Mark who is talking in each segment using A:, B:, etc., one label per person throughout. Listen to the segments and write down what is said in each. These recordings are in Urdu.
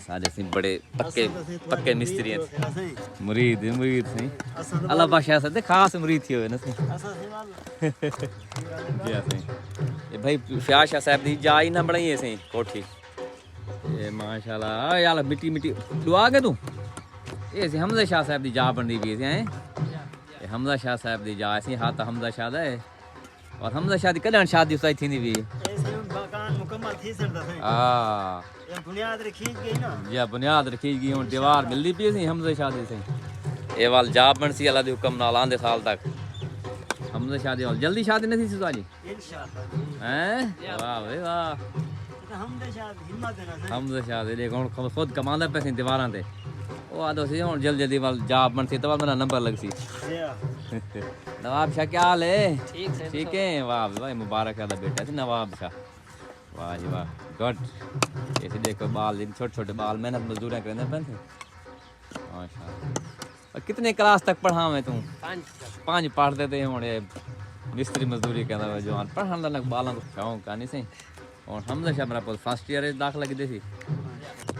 A: سارے سی بڑے پکے مستری ہیں مرید سی اللہ بادشاہ سے خاص مرید تھی ہوئے نا سی جی سی یہ بھائی فیاض شاہ صاحب دی جا ہی نہ بڑھائی ہے سی کوٹھی یہ ماشاءاللہ یار مٹی دعا کے تو یہ سی حمزہ شاہ صاحب دی جا بندی بھی سی ہیں یہ حمزہ شاہ صاحب دی جا سی ہاتھ حمزہ شاہ دا ہے اور حمزہ شاہ دی کدھر شادی اس تھی نہیں بھی
B: مکمل تھی سکتا ہے
A: ہاں
B: بنیاد رکھی گئی نا
A: یا بنیاد رکھی گئی ہوں دیوار ملتی پی سی حمزہ شاہ دی سی اے وال جاب بن سی اللہ دی حکم نال آندے سال تک حمزہ شاہ دی وال جلدی شادی نہیں سی سوالی
B: انشاءاللہ
A: ہیں واہ بھائی واہ
B: حمزہ شاہ ہمت دینا ہے
A: حمزہ شاہ دی دیکھ ہن خود کماندا پے سی دیواراں تے او آدو سی ہن جلدی وال جاب بن سی تو میرا نمبر لگ سی نواب شاہ کیا حال ہے ٹھیک ہے واہ بھائی مبارک ہے بیٹا سی نواب شاہ واہ جی واہ گڈ ایسے دیکھو بال چھوٹے چھوٹے بال محنت مزدوریاں کرنے پہ ماشاء اللہ کتنے کلاس تک پڑھا میں تم 5 پڑھتے تھے ہوں مستری مزدوری کہنا جوان پڑھان کا بالوں کو شوق کا نہیں سی اور حمزہ شاہ میرا فرسٹ ایئر داخلہ کی سی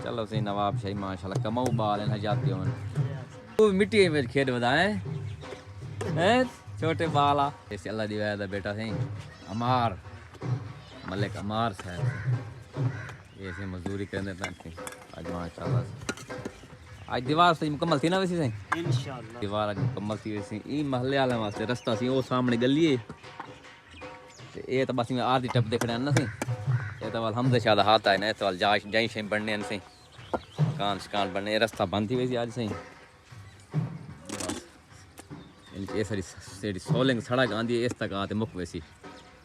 A: چلو سی نواب شاہی ماشاء اللہ کماؤ بال ہیں جاتے ہوں مٹی میں کھیڈ بدائیں چھوٹے بال آ ایسے اللہ دی وجہ بیٹا سی امار ملک امار صاحب ایسے مزدوری کرنے پہ آج ماشاء اللہ آج دیوار سے مکمل تھی نا ویسی سی
B: انشاءاللہ
A: دیوار آج مکمل تھی ویسی یہ محلے والے واسطے رستہ سی وہ سامنے گلی ہے یہ تو بس میں آر دی ٹپ دیکھنے نا سی یہ تو حمزہ شاہ دا ہاتھ آئے نا تو جائیں شیں بننے سی کان شکان بننے رستہ بند تھی ویسی آج سی یہ ساری سولنگ سڑک آندی ہے اس تک آتے مک ویسی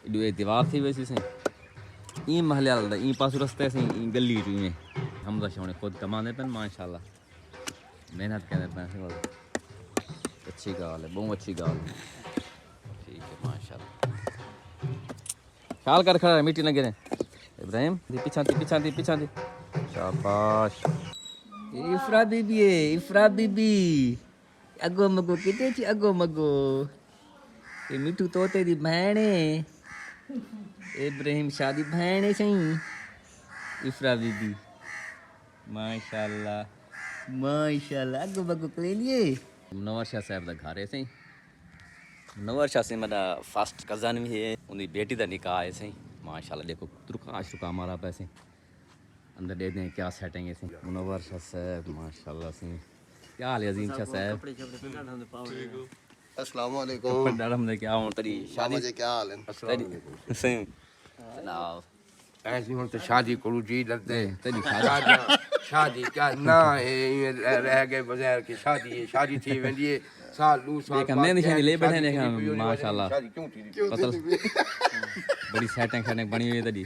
A: یہ دیوار تھی ویسی سی این محلے والا این پاس رستے سے این گلی چ میں حمزہ شاہ نے خود کمانے پہ ماشاء اللہ محنت کرنے پہ اچھی گال ہے بہت اچھی گال ہے ٹھیک ہے ماشاء اللہ خیال کر کھڑا مٹی نہ گرے ابراہیم پیچھا تھی شاباش افرا بی بی ہے افرا بی بی اگو مگو کتے چی اگو مگو یہ میٹھو توتے دی بہن ہے ابراہیم شاہ دی بہن ہے سہی افرا بی بی ماشاءاللہ اگو بگو کلے لیے منور شاہ صاحب دا گھر ہے سہی منور شاہ سے میرا فرسٹ کزن بھی ہے ان کی بیٹی دا نکاح ہے سہی ماشاءاللہ دیکھو ترکاش ہمارا پیسے اندر دے دیں کیا سیٹنگ ہے سہی منور شاہ صاحب ماشاءاللہ سہی کیا حال ہے عظیم شاہ صاحب
C: السلام علیکم
A: ڈرم نے کیا ہوں تیری شادی
C: جی کیا حال ہے
A: صحیح جناب
D: ایسی ہوں تو شادی کرو جی لگتے
A: تیری
D: شادی کیا نہ رہ گئے بغیر کی شادی تھی ویندی ہے سال دو سال
A: دیکھ میں نشانی لے بیٹھے نے ماشاءاللہ
D: شادی کیوں تھی
A: بڑی سیٹنگ بنی ہوئی تیری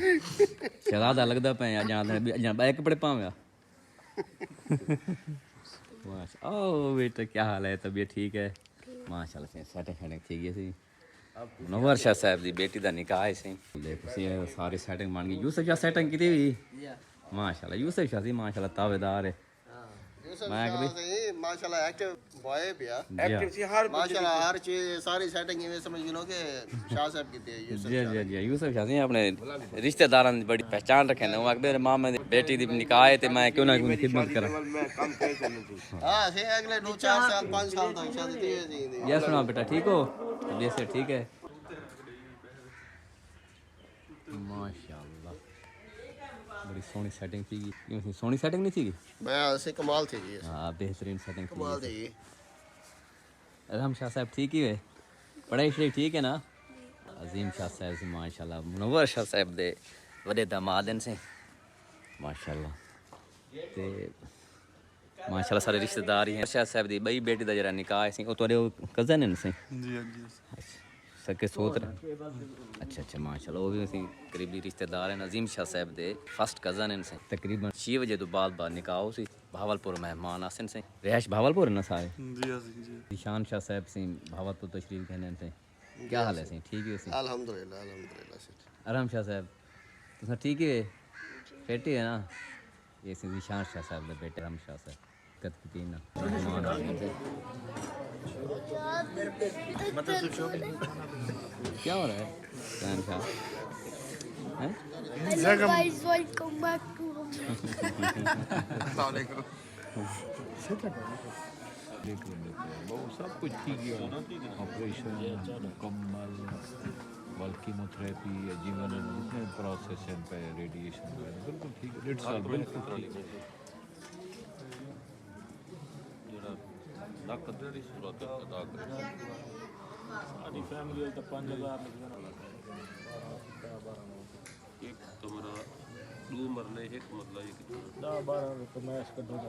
A: شہزادہ لگدا پے جہاں بیک کپڑے پاویں او بیٹا کیا حال ہے طبیعت ٹھیک ہے ماشاءاللہ سیٹنگ تھی گئی سی منور شاہ صاحب دی بیٹی دا نکاح ہے سی دیکھو سی ساری سیٹنگ بن گئی یوسف شاہ سیٹنگ کی ہوئی ماشاءاللہ یوسف شاہ سی ماشاءاللہ تابع دار ہے
C: ماشاءاللہ ایکٹیو بوائے بھی ہے
D: ایکٹیو سی ہر
C: ماشاءاللہ ہر چیز ساری سیٹنگ یہ سمجھ لو کہ شاہ صاحب کی تھی
A: جی یوسف شاہ سی اپنے رشتہ داراں دی بڑی پہچان رکھے نے میرے ماما دی بیٹی دی نکاح ہے تے میں کیوں نہ خدمت کراں
D: میں کام کر سکوں
C: ہاں سی اگلے 2 4 سال 5 سال تک شادی تھی
A: یہ سنا بیٹا ٹھیک ہو طبیعت سے ٹھیک ہے ماشاءاللہ بڑی سونی سیٹنگ تھی گئی سونی سیٹنگ نہیں تھی گئی
C: میں سے کمال تھی جی
A: ہاں بہترین سیٹنگ
C: کمال
A: تھی
C: تھی
A: ارحم شاہ صاحب ٹھیک ہی ہے پڑھائی شڑائی ٹھیک ہے نا عظیم شاہ صاحب سے ماشاءاللہ منور شاہ صاحب دے وڈے داماد سے ماشاءاللہ تے ماشاءاللہ سارے رشتہ دار ہی ہیں شاہ صاحب دی بئی بیٹی دا جڑا نکاح ہے سی او تواڈے کزن ہیں سی
E: جی
A: سکے سوت رہے اچھا ماشاءاللہ وہ بھی اسی قریبی رشتہ دار ہیں عظیم شاہ صاحب دے فرسٹ کزن ہیں سے تقریباً 6 بجے تو بعد نکاح ہو سی بھاولپور مہمان آسن سے رہائش بھاولپور ہے نا سارے
E: جی
A: شان شاہ صاحب سے بھاولپور تشریف کہنے سے کیا حال ہے سی ٹھیک ہے سی
C: الحمدللہ
A: ارحم شاہ صاحب تسا ٹھیک ہے فٹ ہے نا یہ سی شان شاہ صاحب دے بیٹے ارحم شاہ صاحب کت کی نا مہمان آسن سے کیا ہو رہا ہے شان شاہ
F: Hello guys, welcome back to
D: السلام علیکم
E: وہ سب کچھ ٹھیک ہے آپریشن مکمل کیموتھراپی جیون جتنے پروسیس ہیں پہ ریڈیشن بالکل ٹھیک ہے 1.5 سال بالکل ٹھیک ہے
G: ਜਿਹੜਾ ਲੱਕ ਦੀ ਸੂਰਤ ਅਦਾ ਕਰੇ
E: ਸਾਡੀ ਫੈਮਿਲੀ ਤਾਂ 5000
G: ਇੱਕ ਕਮਰਾ 2 ਮਰਲੇ ਇੱਕ ਮਰਲਾ ਇੱਕ
E: 10-12 ਕਮੈਸ਼ ਕੱਢੂਗਾ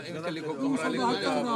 D: ان کے لیے کو کمرہ لکھو جا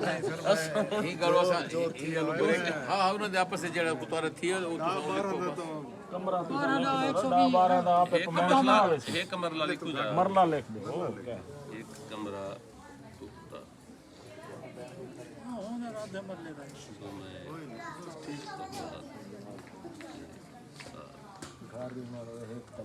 G: ਬੈਠੇ
D: ہی کرو ہاں ہاں انہوں نے آپس سے جڑا پتوار تھی وہ
E: ਕਮਰਾ ਤੋਂ 10-12 ਦਾ ਆਪੇ
G: ਇੱਕ ਮਰਲਾ ਲਿਖੂ ਜਾ
E: ਮਰਲਾ ਲਿਖ ਦਿਓ
G: ਇੱਕ ਕਮਰਾ ਟੁੱਟਾ
E: ਉਹਨੇ ਰਾਧੇ ਮਰਲੇ ਦਾ ਘਰ ਦੀ ਮਾਰੋ ਇੱਕ ਤਾਂ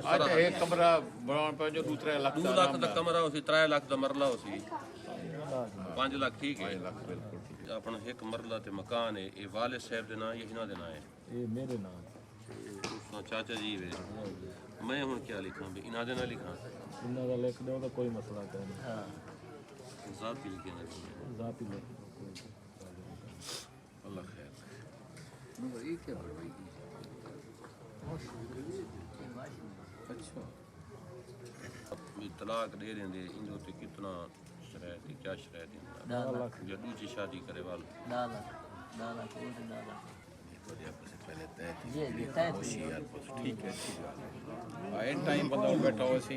D: اچھا ایک کمرہ بناਉਣ پہ جو 2-3 ਲੱਖ
G: 2 ਲੱਖ ਦਾ ਕਮਰਾ ਹੋ ਸੀ 3 ਲੱਖ ਦਾ ਮਰਲਾ ਹੋ ਸੀ 5 ਲੱਖ ਠੀਕ ਹੈ
D: ਬਿਲਕੁਲ ਠੀਕ
G: ਆਪਣਾ ਇੱਕ ਮਰਲਾ ਤੇ ਮਕਾਨ ਹੈ ਇਹ ਵਾਲਿਦ ਸਾਹਿਬ ਦੇ ਨਾਂ ਇਹਨਾਂ ਦੇ ਨਾਂ ਹੈ
E: ਇਹ ਮੇਰੇ ਨਾਲ
G: ਉਸਨਾ ਚਾਚਾ ਜੀ ਵੇ ਮੈਂ ਹੁਣ ਕੀ ਲਿਖਾਂ ਵੀ ਇਹਨਾਂ ਦੇ ਨਾਂ ਲਿਖਾਂ
E: ਇਹਨਾਂ ਦਾ ਲਿਖ ਦਿਓ ਤਾਂ ਕੋਈ ਮਸਲਾ ਨਹੀਂ ਹਾਂ
G: ਜ਼ਾਤੀ ਲਿਖੇ ਨਾ
E: ذاتی لے
G: اللہ خیر
D: یہ کیا بڑھائی
G: اچھا طلاق دے دیں دے ان تے کتنا شرائط ہے کیا شرائط ہے جو دوسری شادی کرے والا
D: ٹھیک ہے این ٹائم بندہ بیٹھا ہوا سی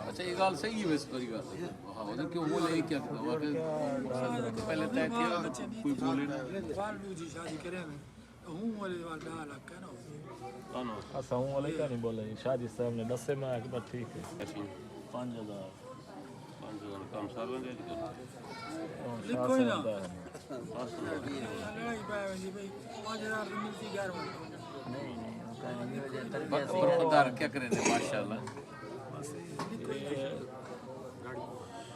D: اچھا یہ گال صحیح ہے ویسے بڑی گال ہاں ادھر کیوں بولے یہ کیا پہلے طے کیا کوئی بولے نا
E: اساں ہوں والے کا نہیں بولے شادی صاحب نے دسے میں کہ بس ٹھیک ہے 5000
G: کم سال بندے
E: لکھو ہی نا
D: برخدار کیا کریں گے ماشاءاللہ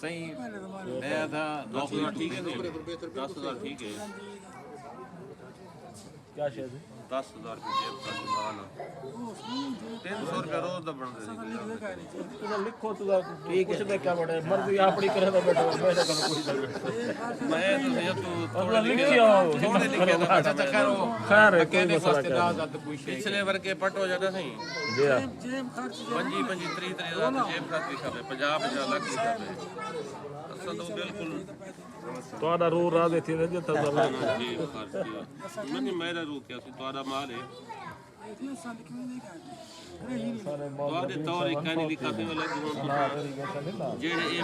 D: صحیح نیا تھا نوکری
G: ٹھیک ہے 10,000 ٹھیک ہے
E: کیا شاید
G: 10,000 روپے جیب کا جمانا 300 روپے روز دا بن دے
E: لکھو تو کچھ دے کیا بڑے مرضی اپنی کرے تو بیٹھو میں نہ کروں کوئی
G: میں تو یہ تو
E: تھوڑا لکھیا
D: تھوڑے لکھے تھا اچھا تو خیر ہو
E: خیر ہے کوئی
D: کہنے
E: مسئلہ
D: واسطے نہ زیادہ کوئی شے
G: پچھلے ورکے پٹو جاتا سی
E: جی ہاں
G: 25-30 جیب خرچ لکھا پہ 50 لاکھ لکھا پہ اصل تو بالکل
E: تہاڈا روح راضی تھی نے جتا اللہ
G: جی خرچ کیا نہیں میرا روح کیا سی تہاڈا مال ہے
E: سارے
G: تہاڈے طور ایک کہانی لکھا پہ والا جوان جڑے اے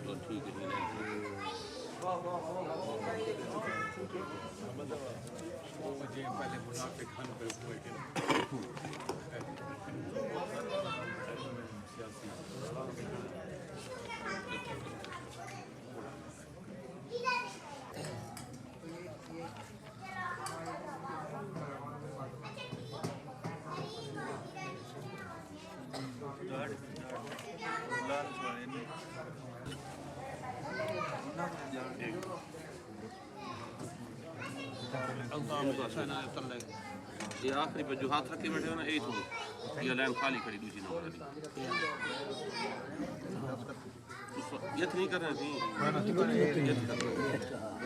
G: تو ٹھیک ہے
D: پہلے منافع کھان پہ ہوئے
G: یہ آخری پہ جو ہاتھ رکھے بیٹھے ہو نا یہی تو یہ لائن خالی کھڑی دوسری نمبر والی یت نہیں کر رہے تھی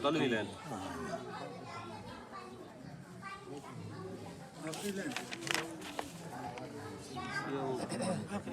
G: تلوی لائن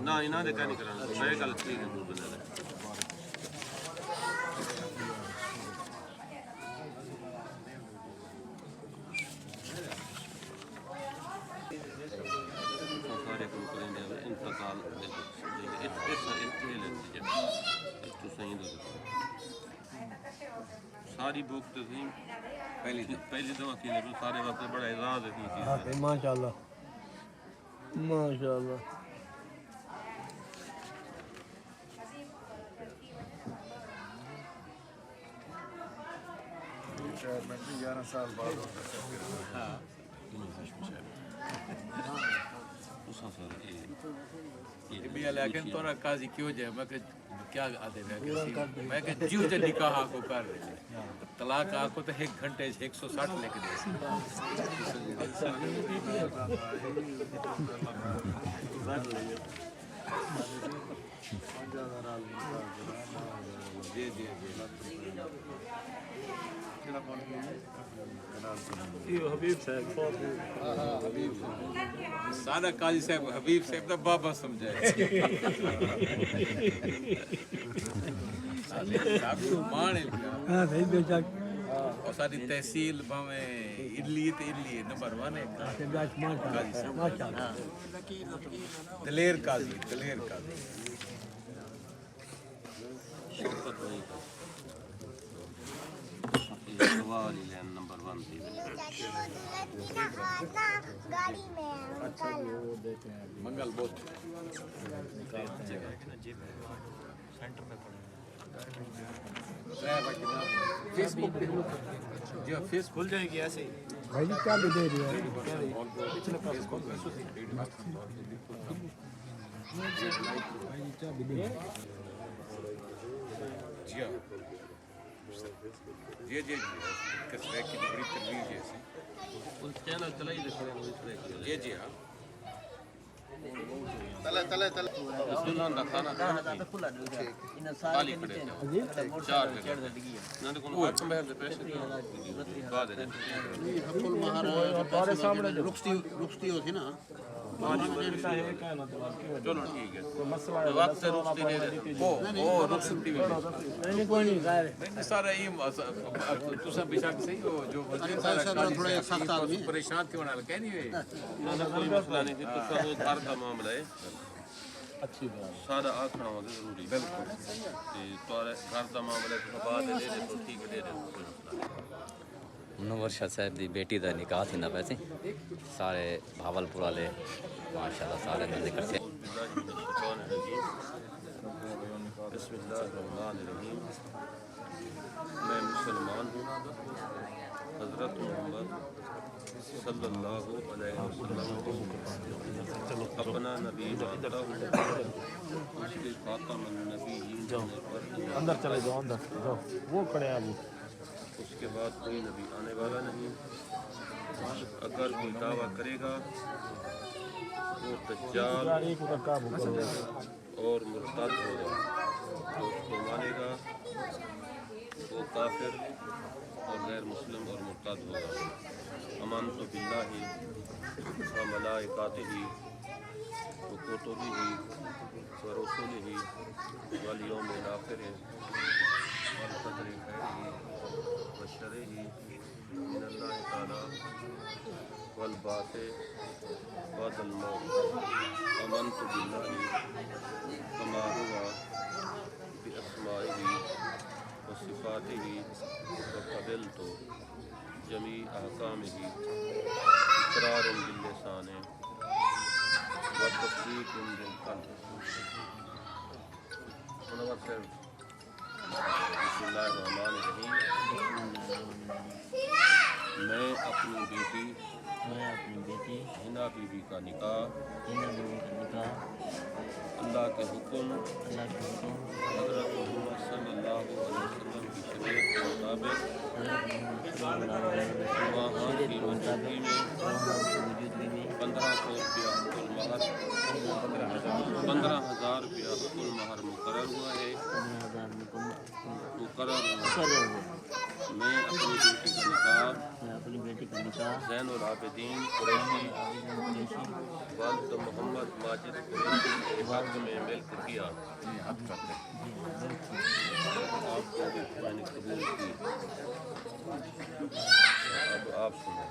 G: ਨਾ ਇਹਨਾਂ ਦੇ ਕਹਿ ਨਹੀਂ ਕਰਾਂਗਾ ਮੈਂ ਗੱਲ ਠੀਕ ਹੈ ਦੂਰ ਬੰਦੇ بڑے کو کریں دے انتقال دے اس تو صحیح دے ساری بک تو صحیح پہلی دفعہ کی نے سارے وقت بڑا اعزاز ہے چیز
B: ماشاءاللہ ماشاءاللہ
D: لیکن تھوڑا قاضی کیوں جائے میں کہ کیا آتے میں کہ جیو تے نکاح کو کر طلاق آکو تو 1 گھنٹے 160 لے کے دے جی جی سادہ قاضی صاحب حبیب صاحب دا بابا سمجھائے مانے اور ساری تحصیل بھاویں اڈلی تے اڈلی نمبر 1 ہے قاضی صاحب دلیر قاضی
G: سوالی لین نمبر 1 تھی
F: گاڑی میں
D: منگل بہت فیس بک جی فیس کھل جائے گی ایسے
B: بھائی کیا بھی دے رہی ہے
D: جی جی کس طرح کی بڑی ترویج ہے
G: اس چینل چلائی دکھنے میں اس طرح کی
D: جی جی ہاں
C: تلے
G: بسم اللہ کا کھانا کھانا خالی کھڑے تھے 4 لگے نہ تو کوئی حکم ہے پیسے بعد ہے
C: حق المہر رخصتی ہوتی نا
G: چلو ٹھیک ہے وقت سے رخصتی دے دے وہ رخصتی بھی
D: نہیں سارا یہ تسا بشک صحیح ہو جو وزیر
C: تھوڑے سخت آدمی
D: پریشان کیوں نہ کہہ نہیں ہوئے
G: نہ کوئی مسئلہ نہیں تھی تو سب وہ گھر کا معاملہ ہے
D: اچھی بات
G: سارا آکھنا ہوگا ضروری بالکل تو گھر کا معاملہ ہے تو بعد دے دے تو ٹھیک دے دے
A: منور شاہ صاحب دی بیٹی دا نکاح تھی نہ ویسے سارے بھاولپور والے ماشاءاللہ سارے مل کر سے
G: بسم اللہ الرحمن الرحیم میں مسلمان ہوں حضرت محمد صلی اللہ علیہ وسلم اپنا نبی مانتا ہوں اس کے خاتم النبی
B: اندر چلے جاؤ اندر جاؤ وہ کھڑے ہیں ابھی
G: اس کے بعد کوئی نبی آنے والا نہیں اگر کوئی دعویٰ کرے گا وہ دجال اور مرتد ہوگا جو اس کو مانے گا وہ کافر اور غیر مسلم اور مرتد ہوگا آمنت باللہ و ملائکاتہ و کتبہ و رسلہ والیوم الآخر والقدر خیرہ وشرہ من اللہ تعالی والبعث بعد الموت آمنت باللہ کما هو بأسمائہ وصفاتہ وقبلت جمیع احکامہ اقرار باللسان وتصدیق بالقلب منور صاحب بسم اللہ الرحمن الرحیم میں اپنی بیٹی ہنا بی بی کا نکاح اللہ کے حکم حضرت محمد صلی اللہ علیہ وسلم کی شریعت کے مطابق وہاں کی موجودگی میں 1500 روپیہ حق المہر 15,000 روپیہ حق المہر مقرر ہوا ہے میں اپنی بیٹی کا نکاح زین العابدین قریشی والد محمد ماجد قریشی کے حق میں ملک کیا آپ کو میں نے قبول کی اب آپ سنیں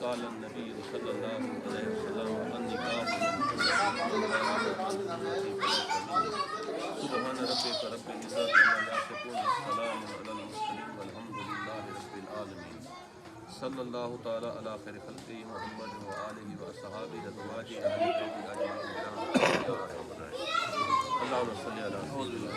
G: قال النبي صلى الله عليه وسلم النكاح سبحان ربك رب العزة عما يصفون والسلام على المرسلين والحمد لله رب العالمين صلى الله تعالى على خير خلقه محمد وآله وأصحابه أزواجه أهل بيته أجمعين برحمتك يا أرحم الراحمين اللهم صل على سيدنا